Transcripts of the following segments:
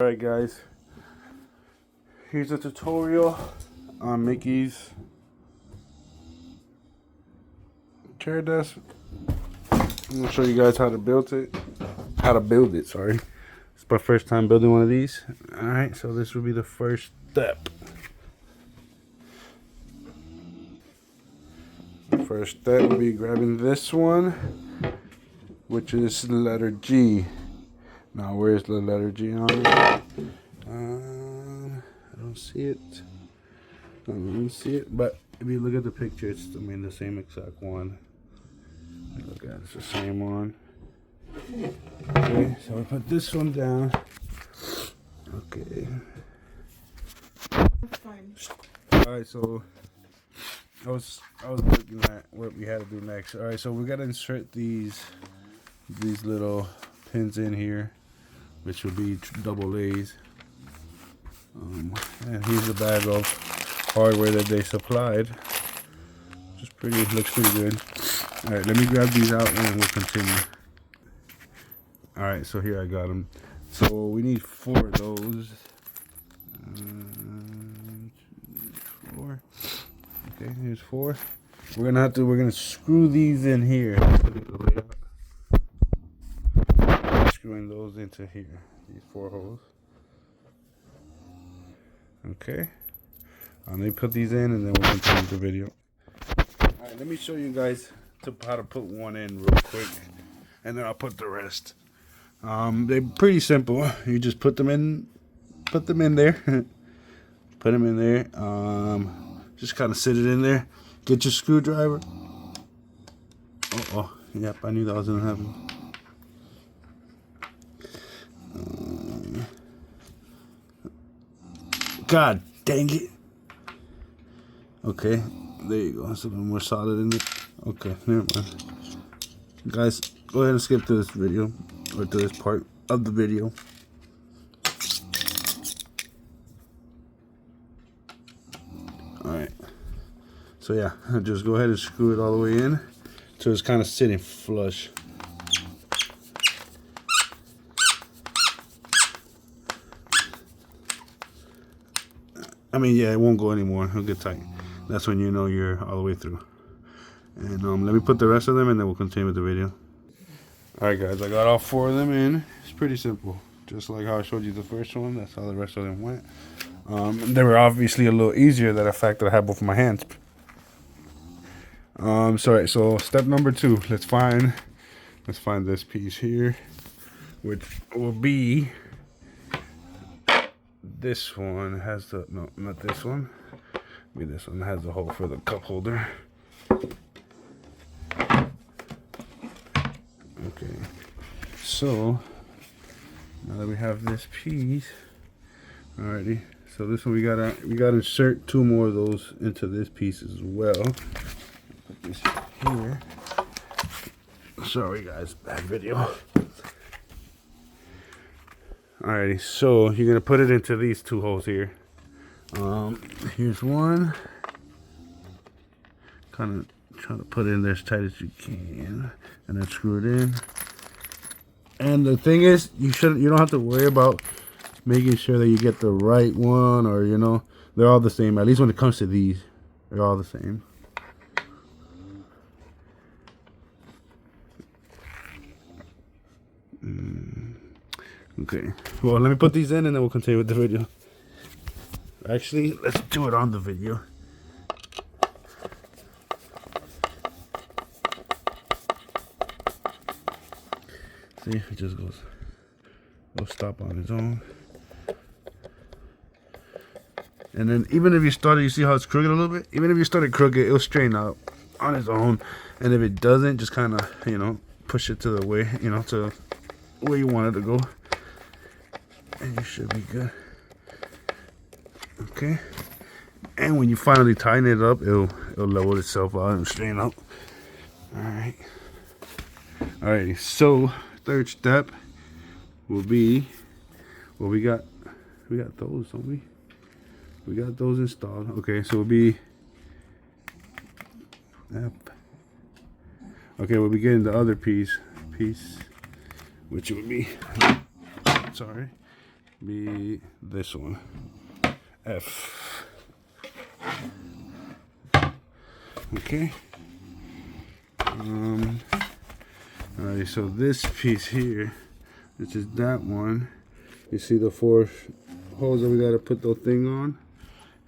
Alright guys, here's a tutorial on Mickey's chair desk. I'm gonna show you guys how to build it. Sorry. It's my first time building one of these. Alright, so this will be the first step. The first step will be grabbing this one, which is the letter G. Now, where's the letter G on it? I don't see it. I don't see it. But if you look at the picture, it's the same exact one. Look at it, it's the same one. Okay, so we put this one down. Okay. That's fine. All right, so I was looking at what we had to do next. All right, so we gotta insert these little pins in here, which will be double A's. And here's a bag of hardware that they supplied. Looks pretty good. All right, let me grab these out and we'll continue. All right, so here I got them. So we need 4 of those. 4. Okay, here's 4. We're gonna screw these in here. Screwing those into here, these 4 holes. Okay, let me put these in and then we'll continue the video. Alright, let me show you guys how to put one in real quick, and then I'll put the rest. They're pretty simple. You just put them in there. Put them in there. Just kind of sit it in there. Get your screwdriver. Oh, yep, I knew that was gonna happen. God dang it. Okay, there you go. It's a little more solid in it. Okay, never mind. Guys, go ahead and skip to this video, or to this part of the video. Alright. So yeah, just go ahead and screw it all the way in so it's kind of sitting flush. Yeah, it won't go anymore. It'll get tight. That's when you know you're all the way through. And let me put the rest of them and then we'll continue with the video. Alright guys, I got all 4 of them in. It's pretty simple. Just like how I showed you the first one, that's how the rest of them went. They were obviously a little easier than the fact that I had both of my hands. So step number 2, let's find this piece here, which will be this one. Has the, no, not this one. Maybe this one has the hole for the cup holder. Okay, so now that we have this piece, alrighty. So this one we gotta insert 2 more of those into this piece as well. Put this here. Sorry guys, bad video. Alrighty, so you're gonna put it into these 2 holes here. Here's one. Kind of try to put it in there as tight as you can, and then screw it in. And the thing is, you don't have to worry about making sure that you get the right one, or they're all the same. At least when it comes to these, they're all the same. Okay, well, let me put these in and then we'll continue with the video. Actually, let's do it on the video. See, it just goes stop on its own. And then even if you started, you see how it's crooked a little bit? Even if you started crooked, it'll straighten out on its own. And if it doesn't, just kind of, push it to the way, to where you want it to go. And you should be good. Okay. And when you finally tighten it up, it'll level itself out and straighten out. Alright. Alrighty, so third step will be, well, we got those, don't we? We got those installed. Okay, so it'll be, yep. Okay, we'll be getting the other piece, which would be, sorry, be this one, F. Okay. Alright, so this piece here, which is that one, you see the 4 holes that we gotta put the thing on.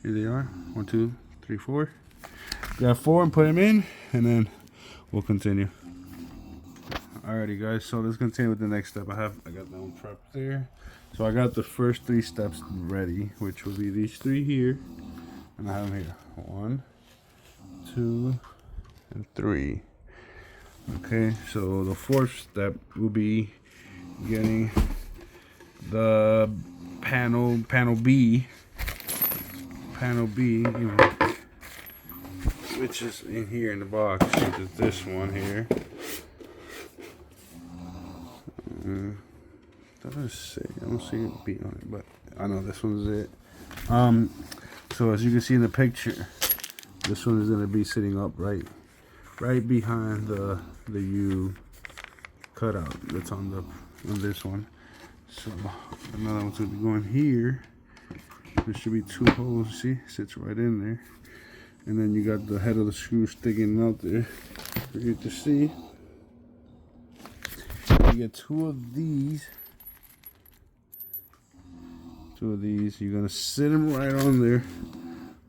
Here they are. 1, 2, 3, 4. Got 4 and put them in, and then we'll continue. Alrighty guys, so let's continue with the next step. I got that one prepped there. So I got the first 3 steps ready, which will be these 3 here, and I have them here. 1, 2, and 3. Okay, so the 4th step will be getting the panel B, which is in here in the box, which is this one here. Doesn't say, I don't see a B on it, but I know this one's it. So as you can see in the picture, this one is going to be sitting up right behind the U cutout that's on this one. So another one's going to be going here. There should be 2 holes. See, sits right in there. And then you got the head of the screw sticking out there for you to see. You get 2 of these. You're gonna sit them right on there.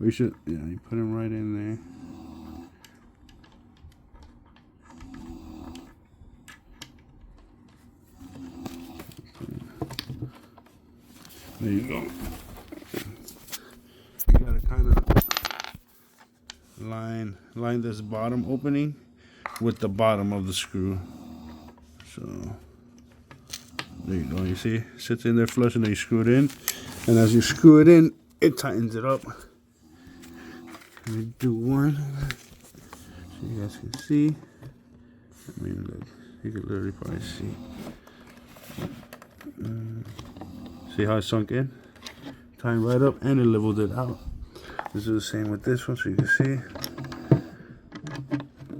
We should, yeah, you put them right in there. There you go. You gotta kind of line this bottom opening with the bottom of the screw. So there you go. You see, it sits in there flush, and then you screw it in. And as you screw it in, it tightens it up. Let me do one so you guys can see. I mean, look, you can literally probably see. See how it sunk in? Tightened right up, and it leveled it out. Let's do the same with this one so you can see.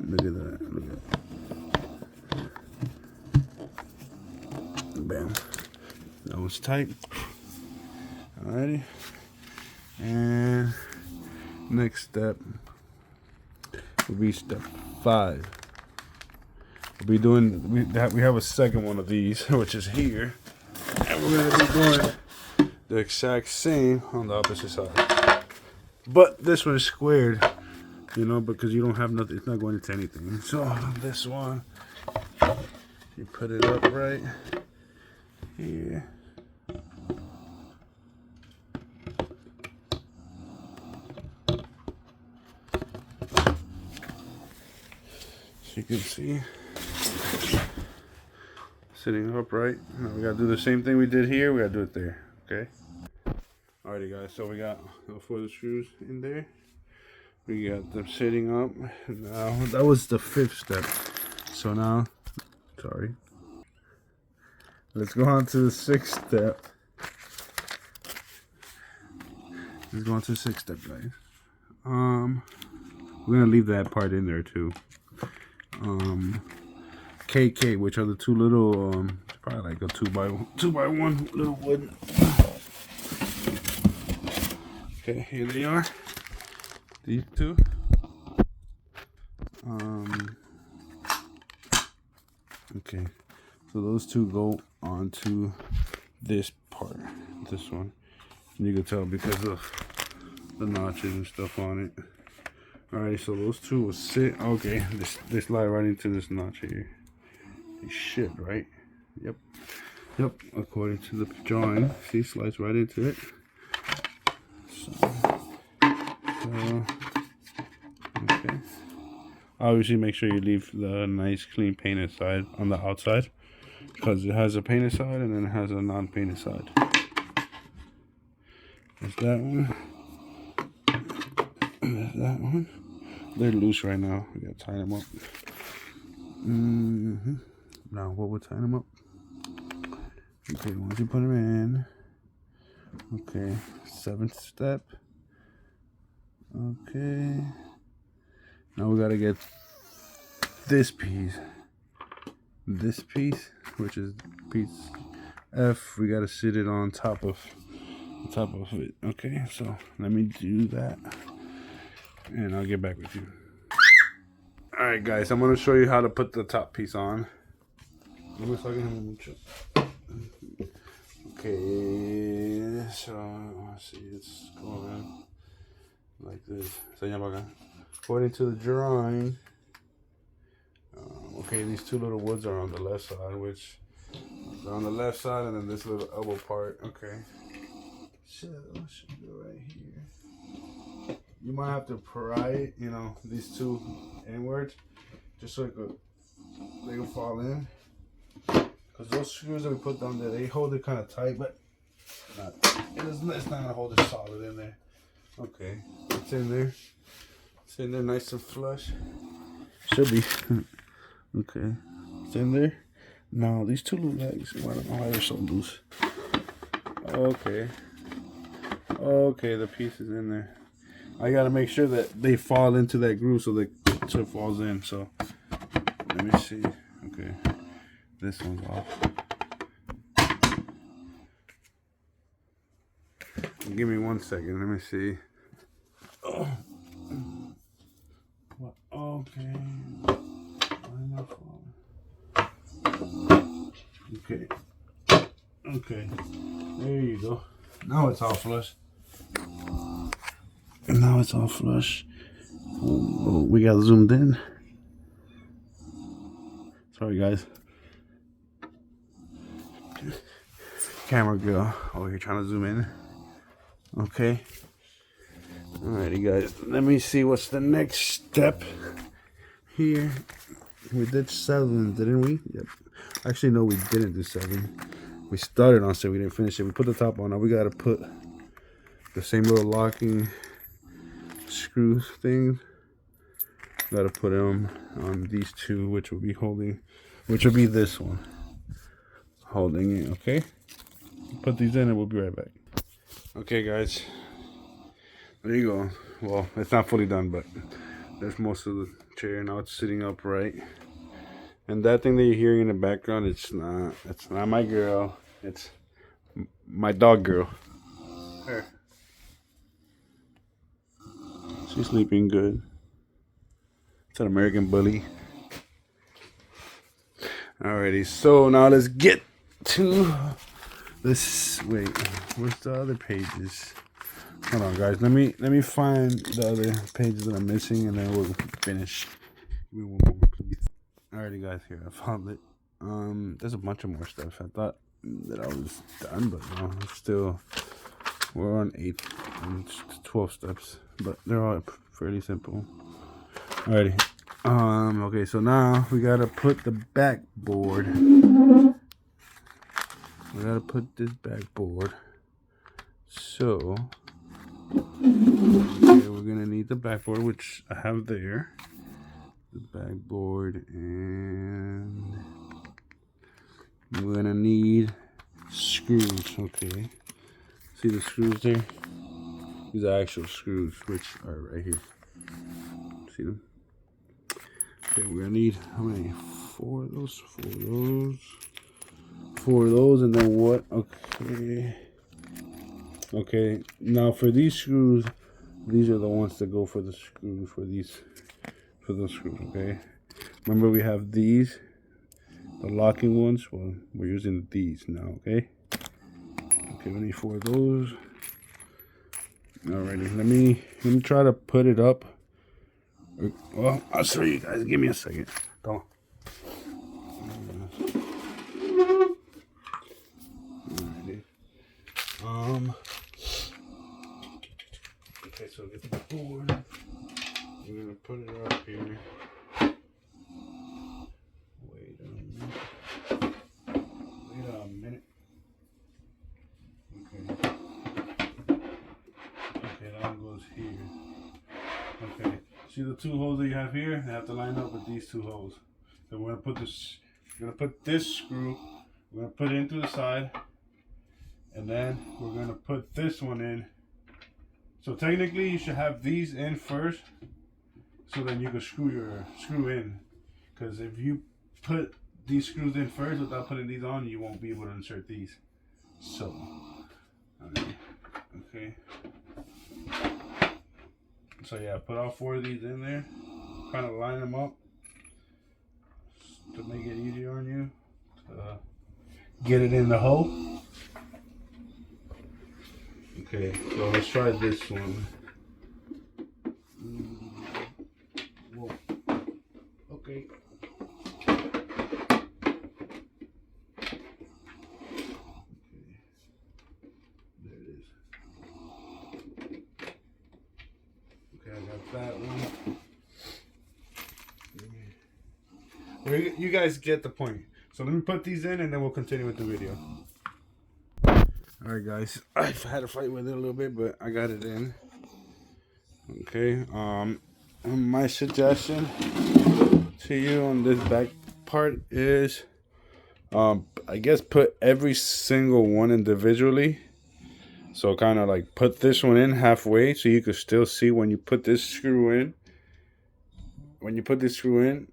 Look at that. Look at that. Bam. That one's tight. Alrighty. And next step will be step 5. We'll be doing, we have a second one of these, which is here. And we're going to be doing the exact same on the opposite side. But this one is squared, you know, because you don't have nothing, it's not going into anything. So this one, you put it up right here. So you can see, sitting upright. Now we gotta do the same thing we did here, we gotta do it there, okay? Alrighty guys, so we got the 4 screws in there. We got them sitting up. Now, that was the 5th step. So now, sorry. Let's go on to the 6th step. Let's go on to the 6th step, guys. We're gonna leave that part in there too. KK, which are the 2 little, probably like a 2x1 little wood. Okay, here they are. These 2. Okay, so those 2 go onto this part, this one. And you can tell because of the notches and stuff on it. Alright, so those 2 will sit. Okay, this slide right into this notch here. It should, right? Yep. Yep, according to the drawing. See, slides right into it. Okay. Obviously, make sure you leave the nice, clean painted side on the outside, because it has a painted side and then it has a non-painted side. There's that one. There's that one. They're loose right now. We gotta tie them up. Now, what would tie them up? Okay, once you put them in. Okay, 7th step. Okay. Now we gotta get this piece, which is piece F, we gotta sit it on top of it. Okay, so let me do that, and I'll get back with you. All right, guys, I'm gonna show you how to put the top piece on. Okay, so let's see, it's going like this. According to the drawing, okay, these two little woods are on the left side, which are on the left side, and then this little elbow part. Okay, so should go right here. You might have to pry it, you know, these two inwards, just so they can fall in. Because those screws that we put down there, they hold it kind of tight, but it's not gonna hold it solid in there. Okay, it's in there. It's in there, nice and flush. Should be. Okay, it's in there. Now these two little legs, I don't know why they're so loose. Okay. Okay, the piece is in there. I gotta make sure that they fall into that groove so it falls in. So let me see. Okay, this one's off. Give me 1 second. Let me see. Oh. What? Okay. Okay. Okay. There you go. Now it's all flush. Now it's all flush. Oh, we got zoomed in. Sorry, guys. Camera girl over here trying to zoom in. Okay. Alrighty, guys. Let me see what's the next step here. We did 7, didn't we? Yep. Actually, no, we didn't do 7. We started on 7. We didn't finish it. We put the top on. Now we gotta put the same little locking screw things. Gotta put them on these two, which will be this one holding it. Okay, put these in and we'll be right back. Okay, guys, there you go. Well, it's not fully done, but there's most of the chair. Now it's sitting upright, and that thing that you're hearing in the background, it's not my girl, it's my dog girl. Her. She's sleeping good. It's an American bully. Alrighty, so now let's get to this. Wait, where's the other pages? Hold on, guys. Let me find the other pages that I'm missing, and then we'll finish. Give me one more, please. Alrighty, guys. Here, I found it. There's a bunch of more stuff. I thought that I was done, but no, still. We're on 8 and 12 steps, but they're all fairly simple. Alrighty. Okay, so now we gotta put the backboard. We gotta put this backboard. So, okay, we're gonna need the backboard, which I have there. The backboard, and we're gonna need screws. Okay. See the screws there? These are actual screws, which are right here. See them? Okay, we're gonna need how many? 4 of those, 4 of those, and then what? Okay. Okay, now for these screws, these are the ones that go for the screws for those screws, okay? Remember we have these, the locking ones. Well, we're using these now, okay? Okay, we need 4 of those. Alrighty, let me try to put it up. Well, I'll show you guys. Give me a second. Come on. Alrighty. Okay, so get the board. I'm gonna put it up here. Wait a minute. Okay. Okay, that one goes here. Okay. See the 2 holes that you have here? They have to line up with these 2 holes. So we're gonna put this. We're gonna put this screw. We're gonna put it in through the side, and then we're gonna put this one in. So technically, you should have these in first, so then you can screw in. Because if you put these screws in first without putting these on, you won't be able to insert these. So, okay. So yeah, put all 4 of these in there. Kind of line them up to make it easier on you to get it in the hole. Okay, so let's try this one. Whoa. Okay. That one. You guys get the point. So let me put these in and then we'll continue with the video. Alright guys, I've had a fight with it a little bit, but I got it in. Okay, my suggestion to you on this back part is I guess put every single one individually. So kind of like put this one in halfway so you can still see when you put this screw in. When you put this screw in,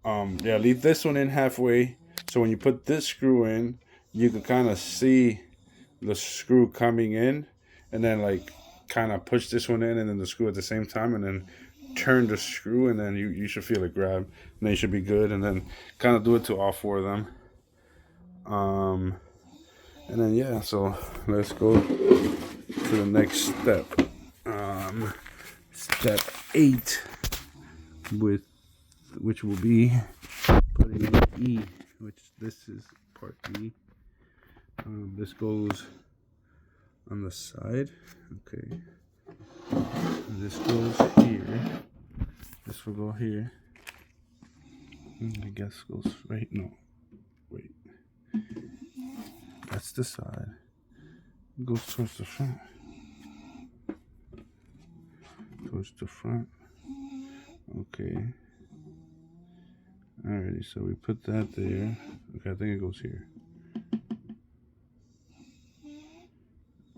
yeah, leave this one in halfway. So when you put this screw in, you can kind of see the screw coming in. And then like kind of push this one in and then the screw at the same time. And then turn the screw and then you should feel it grab. And then you should be good. And then kind of do it to all 4 of them. And then yeah, so let's go to the next step. Step 8, which will be putting in E, which this is part E. This goes on the side. Okay. And this goes here. This will go here. I guess goes right. No, wait. That's the side. It goes towards the front. Towards the front. Okay. Alrighty, so we put that there. Okay, I think it goes here.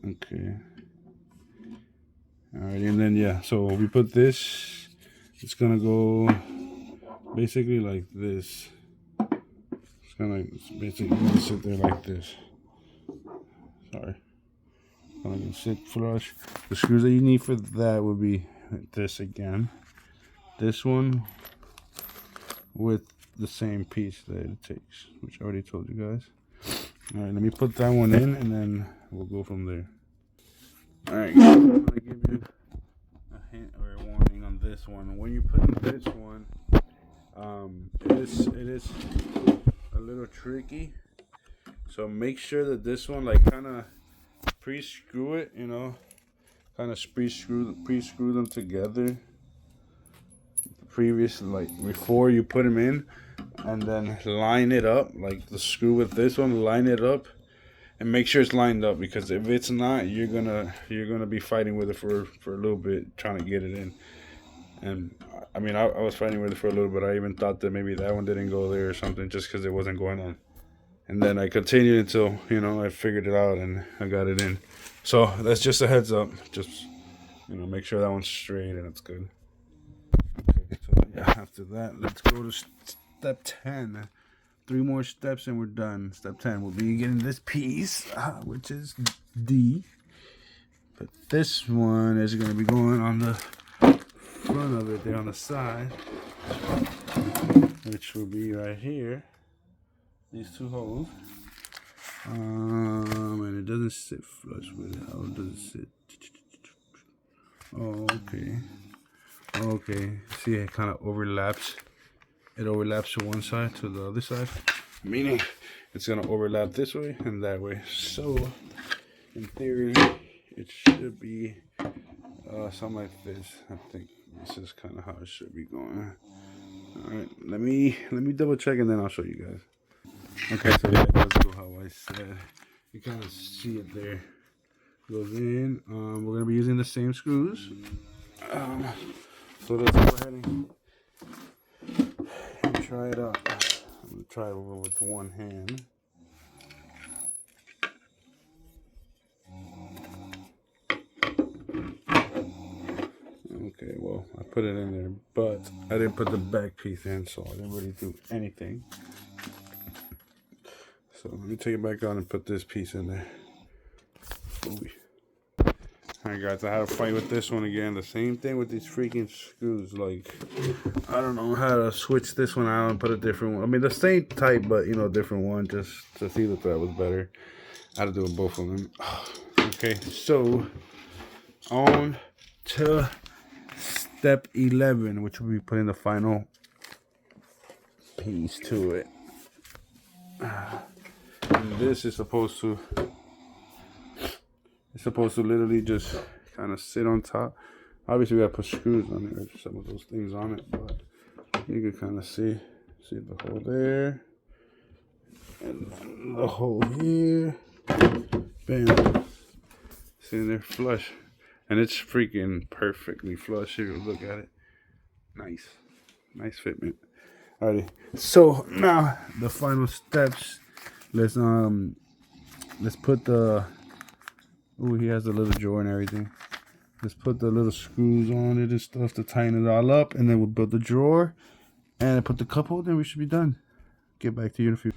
Okay. Alrighty, and then yeah, so we put this. It's gonna go basically like this. It's basically gonna sit there like this. Sorry. I'm gonna sit flush. The screws that you need for that would be this again. This one with the same piece that it takes, which I already told you guys. Alright, let me put that one in and then we'll go from there. Alright, I'm gonna give you a hint or a warning on this one. When you put in this one, it is a little tricky. So make sure that this one like kind of pre-screw it, you know, kind of pre-screw them together previously, like before you put them in, and then line it up like the screw with this one. Line it up and make sure it's lined up, because if it's not, you're gonna be fighting with it for a little bit trying to get it in. And I mean, I was fighting with it for a little bit. I even thought that maybe that one didn't go there or something, just because it wasn't going on. And then I continued until, you know, I figured it out and I got it in. So that's just a heads up. Just, you know, make sure that one's straight and it's good. Okay, so yeah, after that, let's go to step 10. 3 more steps and we're done. Step 10 will be getting this piece, which is D. But this one is going to be going on the front of it there on the side, which will be right here. These 2 holes. And it doesn't sit flush with it. How does it sit? Oh, okay. Okay. See, it kind of overlaps. It overlaps to one side to the other side, meaning it's gonna overlap this way and that way. So, in theory, it should be something like this. I think this is kind of how it should be going. All right, let me double check and then I'll show you guys. Okay, so yeah, let's go how I said. You kind of see it there. Goes in. We're gonna be using the same screws. So let's go ahead and try it out. I'm gonna try it over with one hand. Okay, well, I put it in there, but I didn't put the back piece in, so I didn't really do anything. So let me take it back on and put this piece in there. Ooh. Alright guys, I had a fight with this one again. The same thing with these freaking screws. Like, I don't know how to switch this one out and put a different one. I mean, the same type, but, you know, different one. Just to see that that was better. I had to do both of them. Okay, so on to step 11, which will be putting the final piece to it. And this is supposed to... It's supposed to literally just kind of sit on top. Obviously, we gotta put screws on it, or some of those things on it, but you can kind of see the hole there, and then the hole here. Bam! See, they're flush, and it's freaking perfectly flush. Here, look at it. Nice fitment. Alrighty. So now the final steps. Let's put the. Ooh, he has a little drawer and everything. Let's put the little screws on it and stuff to tighten it all up. And then we'll build the drawer. And put the cup holder and we should be done. Get back to you in a few.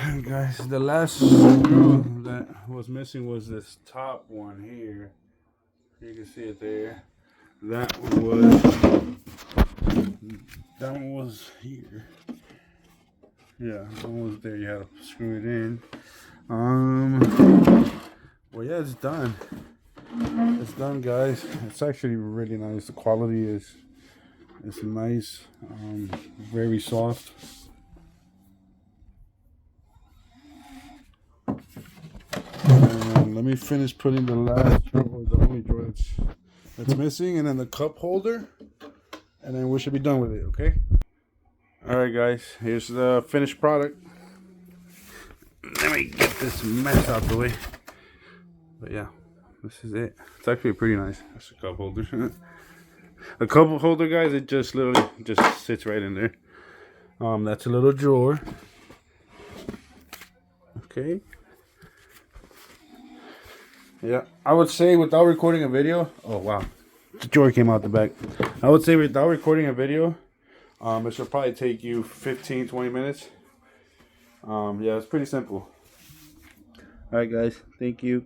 Alright guys, the last screw that was missing was this top one here. You can see it there. That one was here. Yeah, that one was there. You had to screw it in. Well, yeah, it's done. It's done, guys. It's actually really nice. The quality is nice. Very soft. And let me finish putting the last drawer, the only drawer that's missing, and then the cup holder, and then we should be done with it. Okay. All right, guys. Here's the finished product. Let me get this mess out the way. But yeah, this is it. It's actually pretty nice. That's a cup holder. A cup holder, guys, it just literally just sits right in there. That's a little drawer. Okay. Yeah, I would say without recording a video. Oh wow, the drawer came out the back. I would say without recording a video, it should probably take you 15-20 minutes. Yeah, it's pretty simple. All right, guys. Thank you.